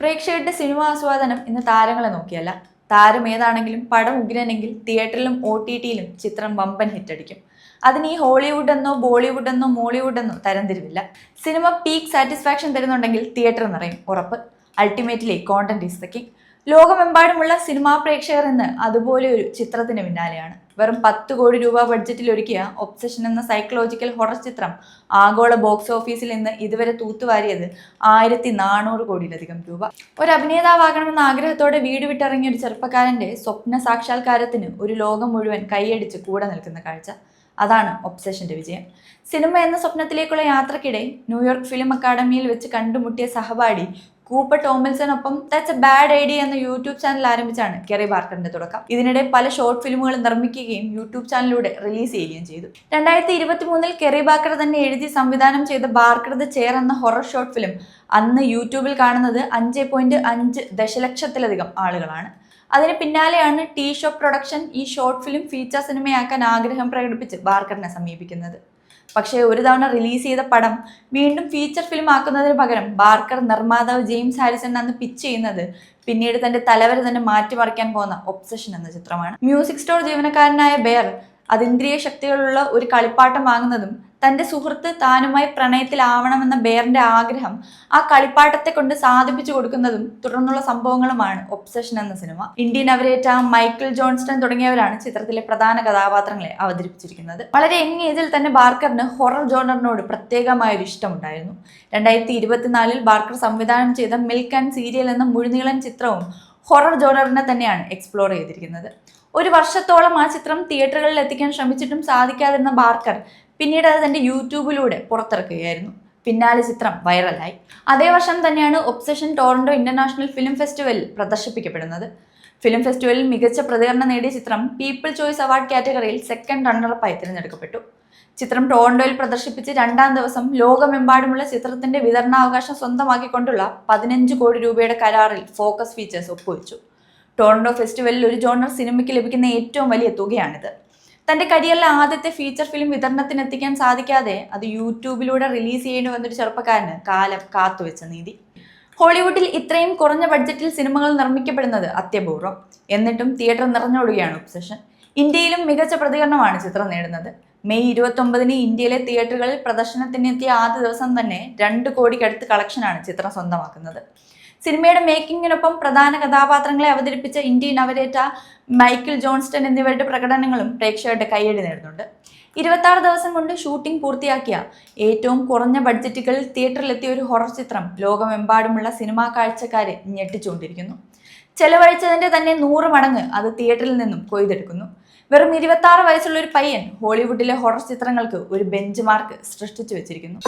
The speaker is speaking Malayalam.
പ്രേക്ഷകരുടെ സിനിമാ ആസ്വാദനം ഇന്ന് താരങ്ങളെ നോക്കിയല്ല. താരം ഏതാണെങ്കിലും പടം ഉഗ്രനെങ്കിൽ തിയേറ്ററിലും OTTയിലും ചിത്രം വമ്പൻ ഹിറ്റടിക്കും. അതിന് ഈ ഹോളിവുഡ് എന്നോ ബോളിവുഡ് എന്നോ മോളിവുഡ് എന്നോ തരംതിരിവില്ല. സിനിമ പീക്ക് സാറ്റിസ്ഫാക്ഷൻ തരുന്നുണ്ടെങ്കിൽ തിയേറ്റർ നിറയും, ഉറപ്പ്. Ultimately content is the king. ലോകമെമ്പാടുമുള്ള സിനിമാ പ്രേക്ഷകർ ഇന്ന് അതുപോലെ ഒരു ചിത്രത്തിന് പിന്നാലെയാണ്. വെറും 10 കോടി രൂപ ബഡ്ജറ്റിൽ ഒരുക്കിയ ഒബ്സഷൻ എന്ന സൈക്കോളജിക്കൽ ഹൊറർ ചിത്രം ആഗോള ബോക്സ് ഓഫീസിൽ ഇന്ന് ഇതുവരെ തൂത്തുവാരിയത് 1400 കോടിയിലധികം രൂപ. ഒരു അഭിനേതാവാകണമെന്ന ആഗ്രഹത്തോടെ വീട് വിട്ടിറങ്ങിയ ഒരു ചെറുപ്പക്കാരന്റെ സ്വപ്ന സാക്ഷാത്കാരത്തിന് ഒരു ലോകം മുഴുവൻ കൈയടിച്ച് കൂടെ നിൽക്കുന്ന കാഴ്ച. അതാണ് ഒബ്സഷന്റെ വിജയം. സിനിമ എന്ന സ്വപ്നത്തിലേക്കുള്ള യാത്രക്കിടെ ന്യൂയോർക്ക് ഫിലിം അക്കാദമിയിൽ വെച്ച് കണ്ടുമുട്ടിയ സഹപാഠി കൂപ്പർ ടോമിൽസനൊപ്പം ദാറ്റ്സ് എ ബാഡ് ഐഡിയ എന്ന യൂട്യൂബ് ചാനൽ ആരംഭിച്ചാണ് കെറി ബാർക്കറിന്റെ തുടക്കം. ഇതിനിടെ പല ഷോർട്ട് ഫിലിമുകൾ നിർമ്മിക്കുകയും യൂട്യൂബ് ചാനലിലൂടെ റിലീസ് ചെയ്യുകയും ചെയ്തു. 2023 കെറി ബാർക്കർ തന്നെ എഴുതി സംവിധാനം ചെയ്ത ബാർക്കർ ദ ചെയർ എന്ന ഹൊറർ ഷോർട്ട് ഫിലിം അന്ന് യൂട്യൂബിൽ കാണുന്നത് 5.5 ദശലക്ഷത്തിലധികം ആളുകളാണ്. അതിന് പിന്നാലെയാണ് ടി ഷോപ്പ് പ്രൊഡക്ഷൻ ഈ ഷോർട്ട് ഫിലിം ഫീച്ചർ സിനിമയാക്കാൻ ആഗ്രഹം പ്രകടിപ്പിച്ച് ബാർക്കറിനെ സമീപിക്കുന്നത്. പക്ഷേ ഒരു തവണ റിലീസ് ചെയ്ത പടം വീണ്ടും ഫീച്ചർ ഫിലിം ആക്കുന്നതിന് പകരം ബാർക്കർ നിർമ്മാതാവ് ജെയിംസ് ഹാരിസൺ അന്ന് പിച്ച് ചെയ്യുന്നത് പിന്നീട് തന്റെ തലവരെ തന്നെ മാറ്റിമറിക്കാൻ പോകുന്ന ഒബ്സഷൻ എന്ന ചിത്രമാണ്. മ്യൂസിക് സ്റ്റോർ ജീവനക്കാരനായ ബെയർ അതീന്ദ്രിയ ശക്തികളുള്ള ഒരു കളിപ്പാട്ടം വാങ്ങുന്നതും തന്റെ സുഹൃത്ത് താനുമായി പ്രണയത്തിലാവണമെന്ന ബെയറിന്റെ ആഗ്രഹം ആ കളിപ്പാട്ടത്തെ കൊണ്ട് സാധിപ്പിച്ചു കൊടുക്കുന്നതും തുടർന്നുള്ള സംഭവങ്ങളുമാണ് ഒബ്സഷൻ എന്ന സിനിമ. ഇന്ത്യൻ അവരേറ്റ മൈക്കിൾ ജോൺസ്റ്റൺ തുടങ്ങിയവരാണ് ചിത്രത്തിലെ പ്രധാന കഥാപാത്രങ്ങളെ അവതരിപ്പിച്ചിരിക്കുന്നത്. വളരെ യങ് ഏജിൽ തന്നെ ബാർക്കറിന് ഹൊറർ ജോണറിനോട് പ്രത്യേകമായൊരു ഇഷ്ടമുണ്ടായിരുന്നു. 2024 ബാർക്കർ സംവിധാനം ചെയ്ത മിൽക്ക് ആൻഡ് സീരിയൽ എന്ന മുഴുനീളൻ ചിത്രവും ഹൊറർ ജോണറിനെ തന്നെയാണ് എക്സ്പ്ലോർ ചെയ്തിരിക്കുന്നത്. ഒരു വർഷത്തോളം ആ ചിത്രം തിയേറ്ററുകളിൽ എത്തിക്കാൻ ശ്രമിച്ചിട്ടും സാധിക്കാതിരുന്ന ബാർക്കർ പിന്നീട് അത് തന്റെ യൂട്യൂബിലൂടെ പുറത്തിറക്കുകയായിരുന്നു. പിന്നാലെ ചിത്രം വൈറലായി. അതേ വർഷം തന്നെയാണ് ഒബ്സഷൻ ടൊറന്റോ ഇന്റർനാഷണൽ ഫിലിം ഫെസ്റ്റിവലിൽ പ്രദർശിപ്പിക്കപ്പെടുന്നത്. ഫിലിം ഫെസ്റ്റിവലിൽ മികച്ച പ്രതികരണം നേടിയ ചിത്രം പീപ്പിൾ ചോയ്സ് അവാർഡ് കാറ്റഗറിയിൽ സെക്കൻഡ് റണ്ണറപ്പായി തിരഞ്ഞെടുക്കപ്പെട്ടു. ചിത്രം ടൊറന്റോയിൽ പ്രദർശിപ്പിച്ച് 2ാം ദിവസം ലോകമെമ്പാടുമുള്ള ചിത്രത്തിന്റെ വിതരണാവകാശം സ്വന്തമാക്കിക്കൊണ്ടുള്ള 15 കോടി രൂപയുടെ കരാറിൽ ഫോക്കസ് ഫീച്ചേഴ്സ് ഒപ്പുവെച്ചു. ടൊറന്റോ ഫെസ്റ്റിവലിൽ ഒരു ജോണർ സിനിമയ്ക്ക് ലഭിക്കുന്ന ഏറ്റവും വലിയ തുകയാണിത്. തന്റെ കരിയറിലെ ആദ്യത്തെ ഫീച്ചർ ഫിലിം വിതരണത്തിനെത്തിക്കാൻ സാധിക്കാതെ അത് യൂട്യൂബിലൂടെ റിലീസ് ചെയ്യേണ്ടി വന്നൊരു ചെറുപ്പക്കാരന് കാലം കാത്തുവെച്ച നീതി. ഹോളിവുഡിൽ ഇത്രയും കുറഞ്ഞ ബഡ്ജറ്റിൽ സിനിമകൾ നിർമ്മിക്കപ്പെടുന്നത് അത്യപൂർവം. എന്നിട്ടും തിയേറ്റർ നിറഞ്ഞോടുകയാണ് ഒബ്സഷൻ. ഇന്ത്യയിലും മികച്ച പ്രതികരണമാണ് ചിത്രം നേടുന്നത്. മെയ് 29 ഇന്ത്യയിലെ തിയേറ്ററുകളിൽ പ്രദർശനത്തിനെത്തിയ ആദ്യ ദിവസം തന്നെ 2 കോടിക്കടുത്ത് കളക്ഷനാണ് ചിത്രം സ്വന്തമാക്കുന്നത്. സിനിമയുടെ മേക്കിങ്ങിനൊപ്പം പ്രധാന കഥാപാത്രങ്ങളെ അവതരിപ്പിച്ച ഇന്ത്യൻ അവരേറ്റ മൈക്കിൾ ജോൺസ്റ്റൺ എന്നിവരുടെ പ്രകടനങ്ങളും പ്രേക്ഷകരുടെ കയ്യടി നേടുന്നുണ്ട്. 26 ദിവസം കൊണ്ട് ഷൂട്ടിംഗ് പൂർത്തിയാക്കിയ ഏറ്റവും കുറഞ്ഞ ബഡ്ജറ്റുകളിൽ തിയേറ്ററിലെത്തിയ ഒരു ഹൊറർ ചിത്രം ലോകമെമ്പാടുമുള്ള സിനിമാ കാഴ്ചക്കാരെ ഞെട്ടിച്ചുകൊണ്ടിരിക്കുന്നു. ചെലവഴിച്ചതിന്റെ തന്നെ 100 മടങ്ങ് അത് തിയേറ്ററിൽ നിന്നും കൊയ്തെടുക്കുന്നു. വെറും 26 വയസ്സുള്ള ഒരു പയ്യൻ ഹോളിവുഡിലെ ഹൊറർ ചിത്രങ്ങൾക്ക് ഒരു ബെഞ്ച് മാർക്ക് സൃഷ്ടിച്ചു വെച്ചിരിക്കുന്നു.